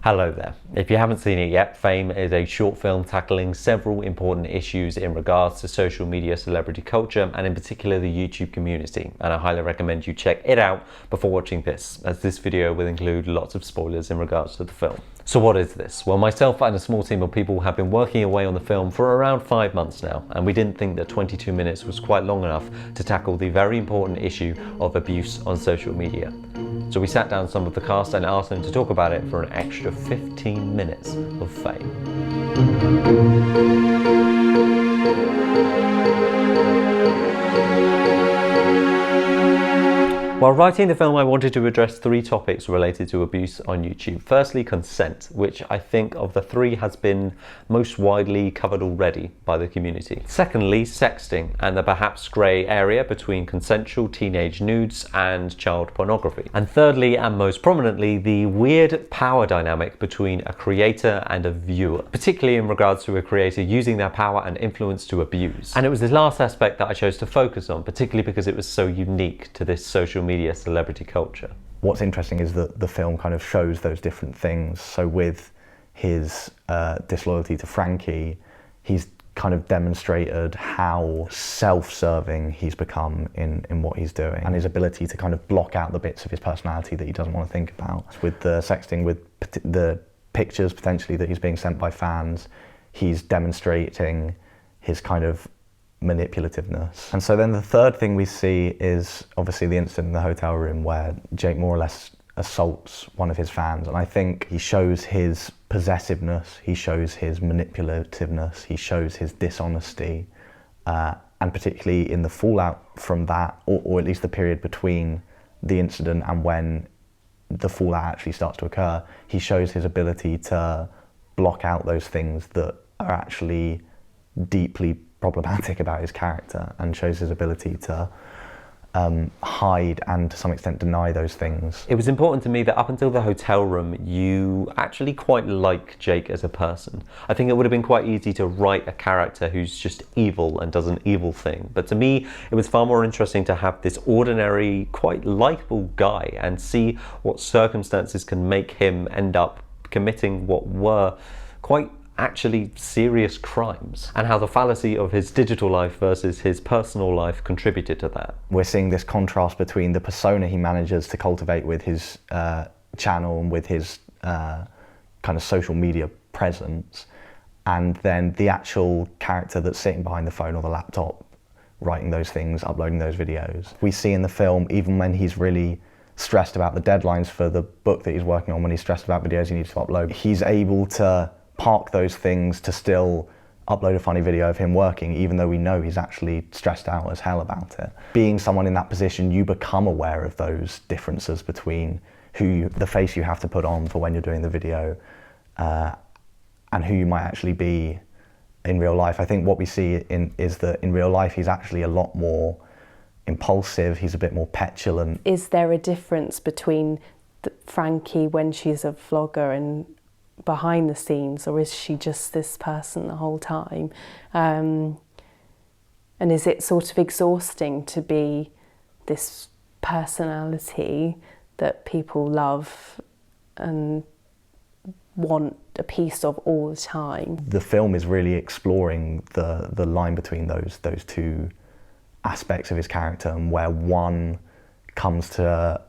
Hello there. If you haven't seen it yet, FaMe is a short film tackling several important issues in regards to social media celebrity culture and in particular the YouTube community, and I highly recommend you check it out before watching this, as this video will include lots of spoilers in regards to the film. So what is this? Well, myself and a small team of people have been working away on the film for around 5 months now, and we didn't think that 22 minutes was quite long enough to tackle the very important issue of abuse on social media. So we sat down some of the cast and asked them to talk about it for an extra 15 minutes of fame. While writing the film, I wanted to address 3 topics related to abuse on YouTube. Firstly, consent, which I think of the 3 has been most widely covered already by the community. Secondly, sexting and the perhaps grey area between consensual teenage nudes and child pornography. And thirdly, and most prominently, the weird power dynamic between a creator and a viewer, particularly in regards to a creator using their power and influence to abuse. And it was this last aspect that I chose to focus on, particularly because it was so unique to this social media celebrity culture. What's interesting is that the film kind of shows those different things. So with his disloyalty to Frankie, he's kind of demonstrated how self-serving he's become in what he's doing, and his ability to kind of block out the bits of his personality that he doesn't want to think about. With the sexting, with the pictures potentially that he's being sent by fans, he's demonstrating his kind of manipulativeness. And so then the third thing we see is obviously the incident in the hotel room where Jake more or less assaults one of his fans, and I think he shows his possessiveness, he shows his manipulativeness, he shows his dishonesty, and particularly in the fallout from that, or at least the period between the incident and when the fallout actually starts to occur, he shows his ability to block out those things that are actually deeply problematic about his character, and shows his ability to hide and to some extent deny those things. It was important to me that up until the hotel room, you actually quite like Jake as a person. I think it would have been quite easy to write a character who's just evil and does an evil thing. But to me, it was far more interesting to have this ordinary, quite likable guy and see what circumstances can make him end up committing what were quite actually serious crimes, and how the fallacy of his digital life versus his personal life contributed to that. We're seeing this contrast between the persona he manages to cultivate with his channel and with his kind of social media presence, and then the actual character that's sitting behind the phone or the laptop writing those things, uploading those videos. We see in the film, even when he's really stressed about the deadlines for the book that he's working on, when he's stressed about videos he needs to upload, he's able to park those things to still upload a funny video of him working, even though we know he's actually stressed out as hell about it. Being someone in that position, you become aware of those differences between the face you have to put on for when you're doing the video and who you might actually be in real life. I think what we see is that in real life he's actually a lot more impulsive, he's a bit more petulant. Is there a difference between Frankie when she's a vlogger and behind the scenes, or is she just this person the whole time? And is it sort of exhausting to be this personality that people love and want a piece of all the time? The film is really exploring the line between those 2 aspects of his character, and where one comes to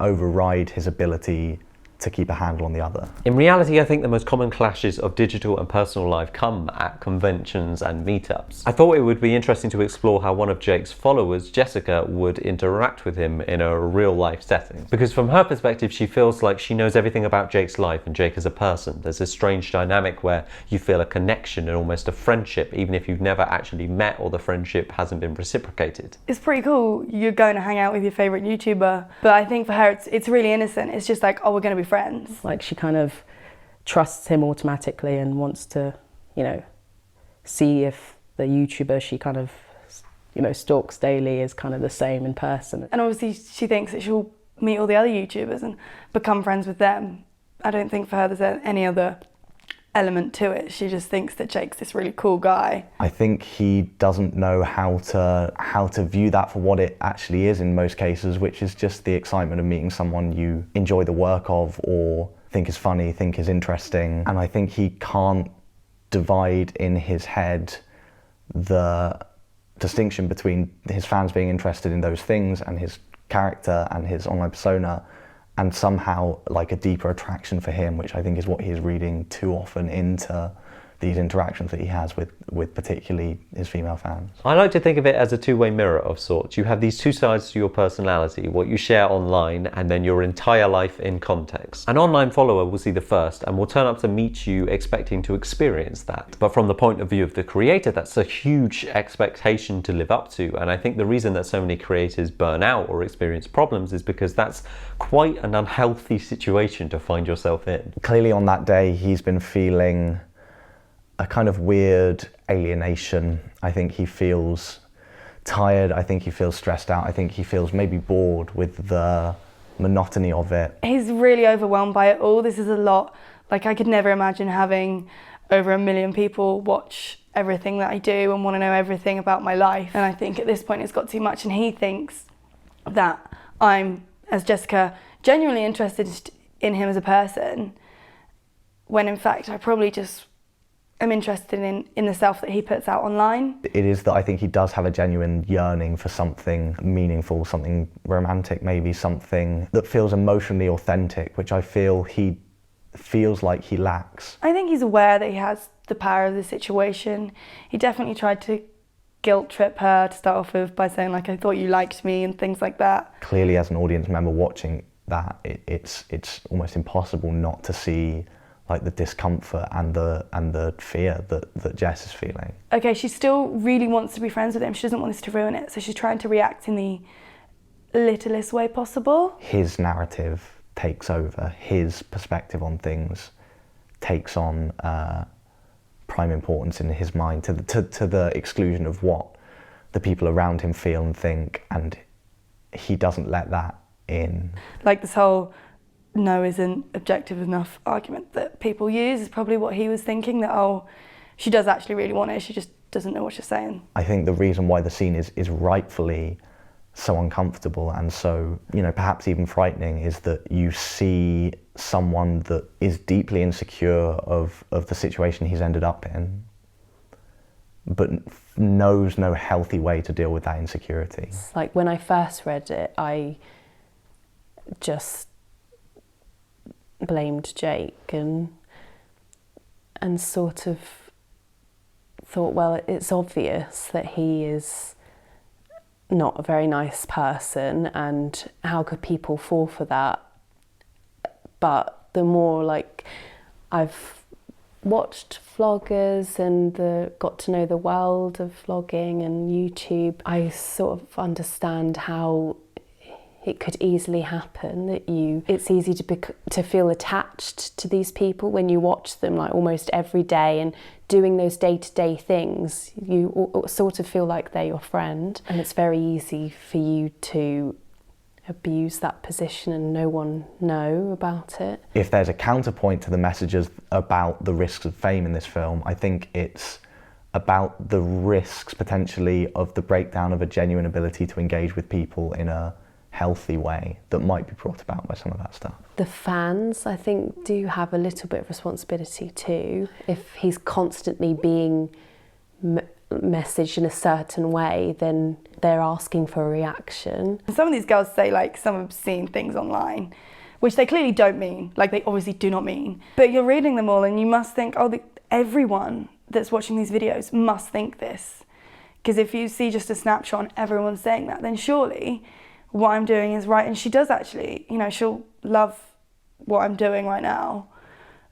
override his ability to keep a handle on the other. In reality, I think the most common clashes of digital and personal life come at conventions and meetups. I thought it would be interesting to explore how one of Jake's followers, Jessica, would interact with him in a real life setting. Because from her perspective, she feels like she knows everything about Jake's life and Jake as a person. There's this strange dynamic where you feel a connection and almost a friendship, even if you've never actually met or the friendship hasn't been reciprocated. It's pretty cool. You're going to hang out with your favourite YouTuber, but I think for her it's really innocent. It's just like, oh, we're going to be friends. Like, she kind of trusts him automatically and wants to, you know, see if the YouTuber she kind of, you know, stalks daily is kind of the same in person. And obviously she thinks that she'll meet all the other YouTubers and become friends with them. I don't think for her there's any other element to it. She just thinks that Jake's this really cool guy. I think he doesn't know how to view that for what it actually is in most cases, which is just the excitement of meeting someone you enjoy the work of or think is funny, think is interesting. And I think he can't divide in his head the distinction between his fans being interested in those things and his character and his online persona, and somehow like a deeper attraction for him, which I think is what he's reading too often into these interactions that he has with particularly his female fans. I like to think of it as a two-way mirror of sorts. You have these two sides to your personality, what you share online and then your entire life in context. An online follower will see the first and will turn up to meet you expecting to experience that. But from the point of view of the creator, that's a huge expectation to live up to. And I think the reason that so many creators burn out or experience problems is because that's quite an unhealthy situation to find yourself in. Clearly on that day, he's been feeling a kind of weird alienation. I think he feels tired, I think he feels stressed out, I think he feels maybe bored with the monotony of it. He's really overwhelmed by it all. This is a lot. Like, I could never imagine having over 1 million people watch everything that I do and want to know everything about my life. And I think at this point it's got too much, and he thinks that I'm, as Jessica, genuinely interested in him as a person, when in fact I probably just am interested in the self that he puts out online. It is that I think he does have a genuine yearning for something meaningful, something romantic, maybe something that feels emotionally authentic, which I feel he feels like he lacks. I think he's aware that he has the power of the situation. He definitely tried to guilt trip her to start off with by saying, like, I thought you liked me and things like that. Clearly, as an audience member watching that, it's almost impossible not to see like the discomfort and the fear that Jess is feeling. Okay, she still really wants to be friends with him. She doesn't want this to ruin it, so she's trying to react in the littlest way possible. His narrative takes over, his perspective on things takes on prime importance in his mind, to the exclusion of what the people around him feel and think, and he doesn't let that in. Like this whole no isn't objective enough argument that people use is probably what he was thinking, that, oh, she does actually really want it, she just doesn't know what she's saying. I think the reason why the scene is rightfully so uncomfortable and so, you know, perhaps even frightening is that you see someone that is deeply insecure of the situation he's ended up in, but knows no healthy way to deal with that insecurity. It's like when I first read it, I just blamed Jake and sort of thought, well, it's obvious that he is not a very nice person, and how could people fall for that? But the more, like, I've watched vloggers and got to know the world of vlogging and YouTube, I sort of understand how it could easily happen that it's easy to feel attached to these people when you watch them like almost every day and doing those day-to-day things. You sort of feel like they're your friend, and it's very easy for you to abuse that position and no one know about it. If there's a counterpoint to the messages about the risks of fame in this film, I think it's about the risks potentially of the breakdown of a genuine ability to engage with people in a healthy way that might be brought about by some of that stuff. The fans, I think, do have a little bit of responsibility too. If he's constantly being messaged in a certain way, then they're asking for a reaction. Some of these girls say like some obscene things online, which they clearly don't mean, like they obviously do not mean. But you're reading them all and you must think, oh, everyone that's watching these videos must think this. Because if you see just a snapshot and everyone's saying that, then surely what I'm doing is right. And she does actually, you know, she'll love what I'm doing right now.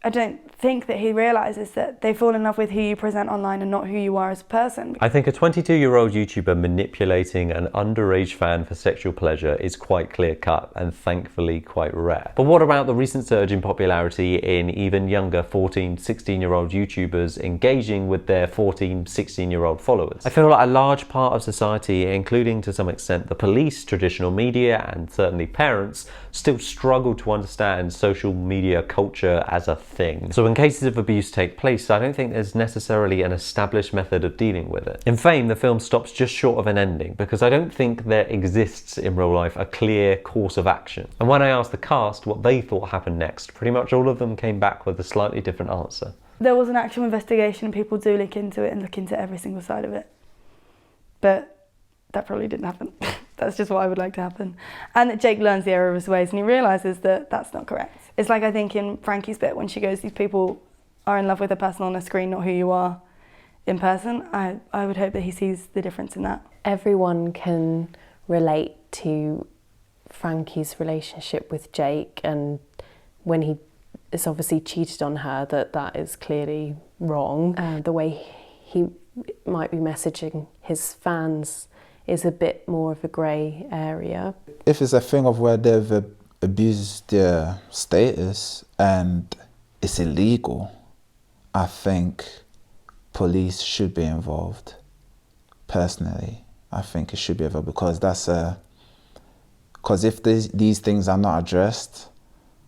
I don't think that he realises that they fall in love with who you present online and not who you are as a person. I think a 22-year-old YouTuber manipulating an underage fan for sexual pleasure is quite clear-cut and thankfully quite rare. But what about the recent surge in popularity in even younger 14, 16-year-old YouTubers engaging with their 14, 16-year-old followers? I feel like a large part of society, including to some extent the police, traditional media, and certainly parents, still struggle to understand social media culture as a thing. So So when cases of abuse take place, I don't think there's necessarily an established method of dealing with it. In FaMe, the film stops just short of an ending because I don't think there exists in real life a clear course of action. And when I asked the cast what they thought happened next, pretty much all of them came back with a slightly different answer. There was an actual investigation and people do look into it and look into every single side of it. But that probably didn't happen. That's just what I would like to happen. And that Jake learns the error of his ways and he realises that that's not correct. It's like I think in Frankie's bit when she goes, these people are in love with a person on a screen, not who you are in person. I would hope that he sees the difference in that. Everyone can relate to Frankie's relationship with Jake, and when he is obviously cheated on her, that is clearly wrong. The way he might be messaging his fans is a bit more of a grey area. If it's a thing of where they've abused their status and it's illegal, I think police should be involved. Personally, I think it should be involved because because if these things are not addressed,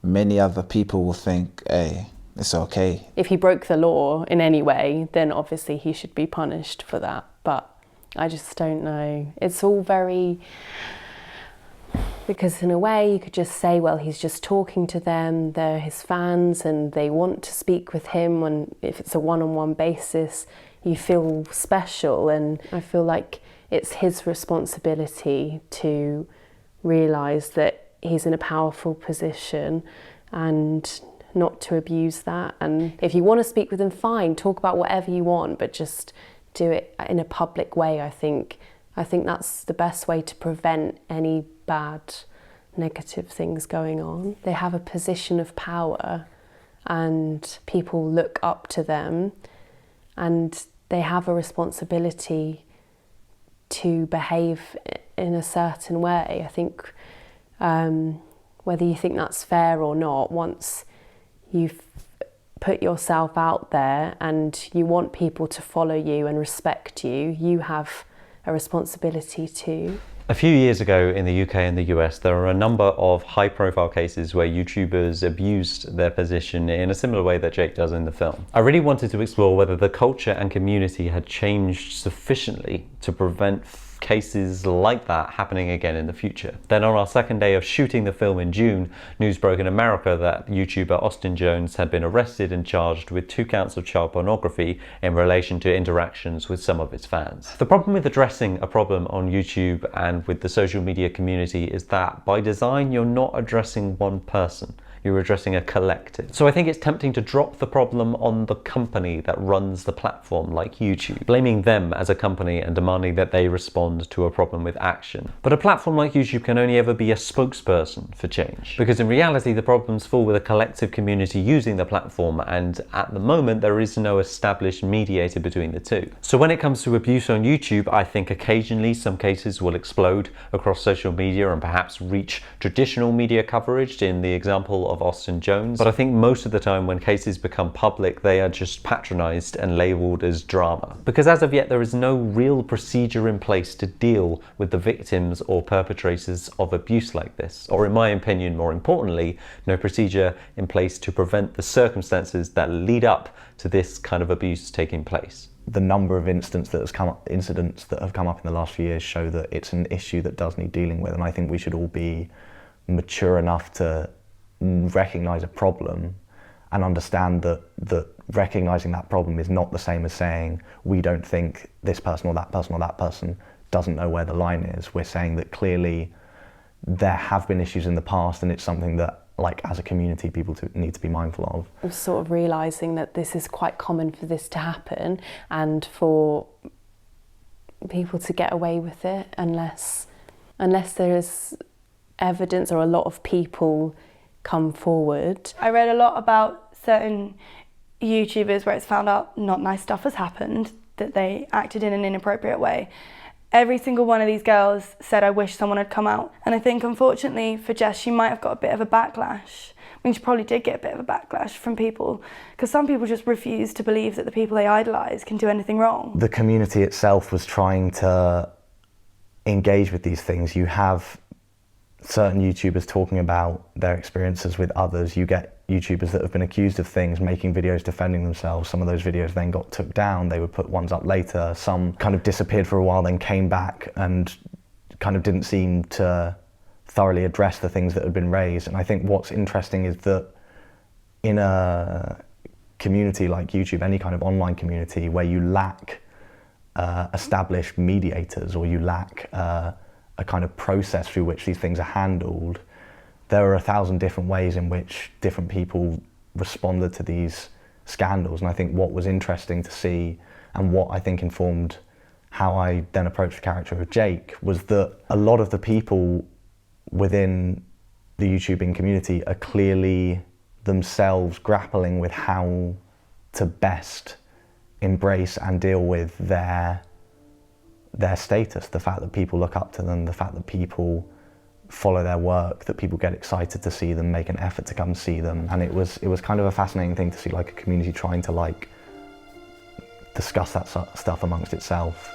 many other people will think, hey, it's okay. If he broke the law in any way, then obviously he should be punished for that. But I just don't know. It's all very... Because in a way you could just say, well, he's just talking to them, they're his fans and they want to speak with him, and if it's a one-on-one basis, you feel special. And I feel like it's his responsibility to realise that he's in a powerful position and not to abuse that. And if you want to speak with him, fine, talk about whatever you want, but just do it in a public way. I think that's the best way to prevent any bad, negative things going on. They have a position of power and people look up to them, and they have a responsibility to behave in a certain way. I think whether you think that's fair or not, once you've put yourself out there and you want people to follow you and respect you, you have a responsibility too. A few years ago in the UK and the US, there were a number of high-profile cases where YouTubers abused their position in a similar way that Jake does in the film. I really wanted to explore whether the culture and community had changed sufficiently to prevent cases like that happening again in the future. Then on our second day of shooting the film in June, news broke in America that YouTuber Austin Jones had been arrested and charged with 2 counts of child pornography in relation to interactions with some of his fans. The problem with addressing a problem on YouTube and with the social media community is that by design you're not addressing one person. You're addressing a collective. So I think it's tempting to drop the problem on the company that runs the platform like YouTube, blaming them as a company and demanding that they respond to a problem with action. But a platform like YouTube can only ever be a spokesperson for change, because in reality the problems fall with a collective community using the platform, and at the moment there is no established mediator between the two. So when it comes to abuse on YouTube, I think occasionally some cases will explode across social media and perhaps reach traditional media coverage in the example of Austin Jones, but I think most of the time when cases become public, they are just patronised and labelled as drama. Because as of yet, there is no real procedure in place to deal with the victims or perpetrators of abuse like this, or in my opinion, more importantly, no procedure in place to prevent the circumstances that lead up to this kind of abuse taking place. The number of incidents that have come up in the last few years show that it's an issue that does need dealing with, and I think we should all be mature enough to recognise a problem and understand that recognising that problem is not the same as saying we don't think this person or that person or that person doesn't know where the line is. We're saying that clearly there have been issues in the past, and it's something that, like, as a community, people need to be mindful of. I'm sort of realising that this is quite common for this to happen and for people to get away with it unless there is evidence or a lot of people come forward. I read a lot about certain YouTubers where it's found out not nice stuff has happened, that they acted in an inappropriate way. Every single one of these girls said, I wish someone had come out. And I think unfortunately for Jess, she might have got a bit of a backlash. I mean, she probably did get a bit of a backlash from people, because some people just refuse to believe that the people they idolise can do anything wrong. The community itself was trying to engage with these things. You have certain YouTubers talking about their experiences with others. You get YouTubers that have been accused of things, making videos defending themselves. Some of those videos then got took down. They would put ones up later. Some kind of disappeared for a while, then came back and kind of didn't seem to thoroughly address the things that had been raised. And I think what's interesting is that in a community like YouTube, any kind of online community where you lack established mediators, or you lack a kind of process through which these things are handled, there are 1,000 different ways in which different people responded to these scandals. And I think what was interesting to see, and what I think informed how I then approached the character of Jake, was that a lot of the people within the YouTubing community are clearly themselves grappling with how to best embrace and deal with their status, the fact that people look up to them, the fact that people follow their work, that people get excited to see them, make an effort to come see them. And it was kind of a fascinating thing to see, like, a community trying to, like, discuss that stuff amongst itself.